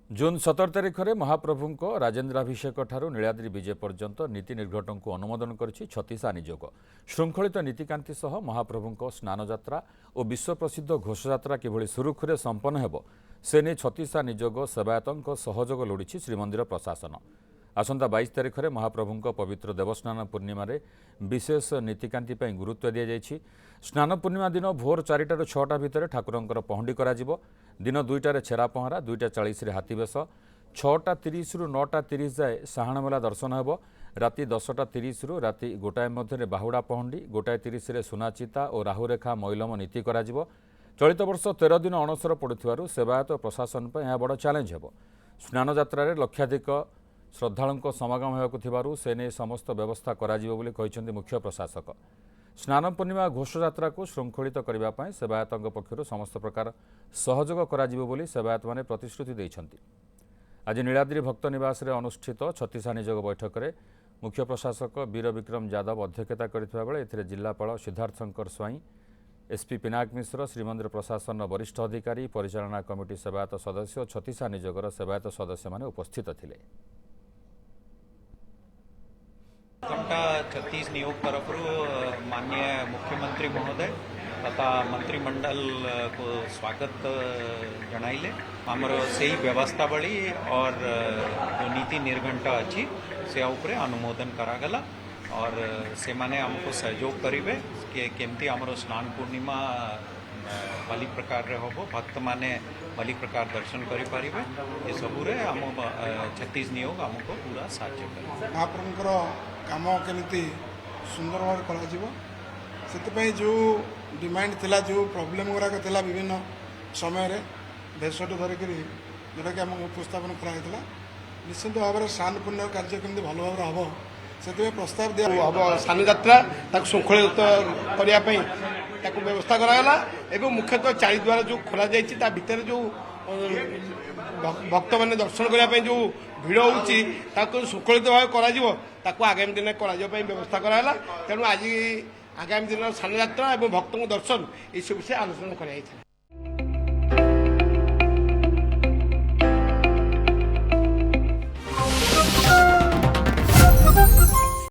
जून 17 तारिख में महाप्रभु राजेन्द्राभिषेक ठारू नीलाद्रि विजय पर्यंत नीति निर्घटन को अनुमोदन करिछि छत्तीसा नियोग। श्रृंखलित नीतिकांति सह महाप्रभु स्नानयात्रा और विश्व प्रसिद्ध घोषयात्रा किभଳି सुरुखुरे संपन्न हेब से नहीं छत्तीसा नियोग सेवायतों सहयोग लोड़ी श्रीमंदिर प्रशासन। आसंता 22 तारिख में महाप्रभु पवित्र देवस्नान पूर्णिमा विशेष नीतिकांति गुरुत्व दि जाइछि। स्नान पूर्णिमा दिन भोर 4टाରୁ 6ଟା भितर ठाकुरंकर पहंडी कराजिबो। दिन 2टाରେ छेरा पहरा, 2:40 रे हाथीवेश, 6:30 रु 9:30 जाए साहाणमेला दर्शन हेब। राति 10:30 रु राति 1 मध्य बाहुड़ा पहंडी, 1:30 रे सुनाचिता और राहुरेखा मैलम नीति कराजिबो। चलित वर्ष 13 दिन अणसर पड़ुथिबारु सेवायत प्रशासन पर यह बड़ चैलेंज हेब। स्नान यात्रा लक्षाधिक श्रद्धालुं समागम होगाकू से नहीं समस्त व्यवस्था करा मुख्य प्रशासक। स्नान पूर्णिमा घोषयात्रा को श्रृंखलित करने सेवायतों पक्षर समस्त प्रकार सहयोग करा सेवायत मैंने प्रतिश्रुति देइछन्ति। आज नीलाद्रि भक्त निवास अनुष्ठित छत्तीसा नियोग बैठक में मुख्य प्रशासक वीर विक्रम यादव अध्यक्षता करथिबा बेले एथिरे जिलापाल सिद्धार्थ शंकर स्वाई, एसपी पिनाक मिश्र, श्रीमंदिर प्रशासन वरिष्ठ अधिकारी, परिचालना कमिटी सेवायत सदस्य और छत्तीसा नियोगर सेवायत सदस्य माने उपस्थित थिले। घंटा 36 नियोग तरफ माननीय मुख्यमंत्री महोदय तथा मंत्रिमंडल को स्वागत जनाइले। आमर से व्यवस्थावली और जो नीति निर्घंटा अच्छी से उपरे अनुमोदन करागला और से माने हमको सहयोग करिवे कि केमती आमर स्नान पूर्णिमा भली प्रकार रे होबो, भक्त माने भली प्रकार दर्शन करि पारिबे। ये सबुरे हम 36 नियोग हमको पूरा साहाय्य करे। महाप्रभुଙ୍କର काम केमती सुंदर भाव कर जो डिमांड थिला, जो प्रॉब्लम गुराक थिला विभिन्न समय भेषटू धरिक जोटा कि आमको उपस्थापन कराइला। निश्चित भाव में स्नान पूर्ण कार्य केमती भल भाव हम से प्रस्ताव दिया हम स्नान यात्रा श्रृंखलित करने व्यवस्था कराला। एवं मुख्यतः 4 द्वार जो खोल जा भितर जो भक्त मैंने दर्शन करने जो भिड़ होची श्रृंखलित भाव कर आगामी दिन व्यवस्था कराला। तेणु आज आगामी दिन स्नान यात्रा और भक्तों दर्शन ये सब विषय आलोचना कर।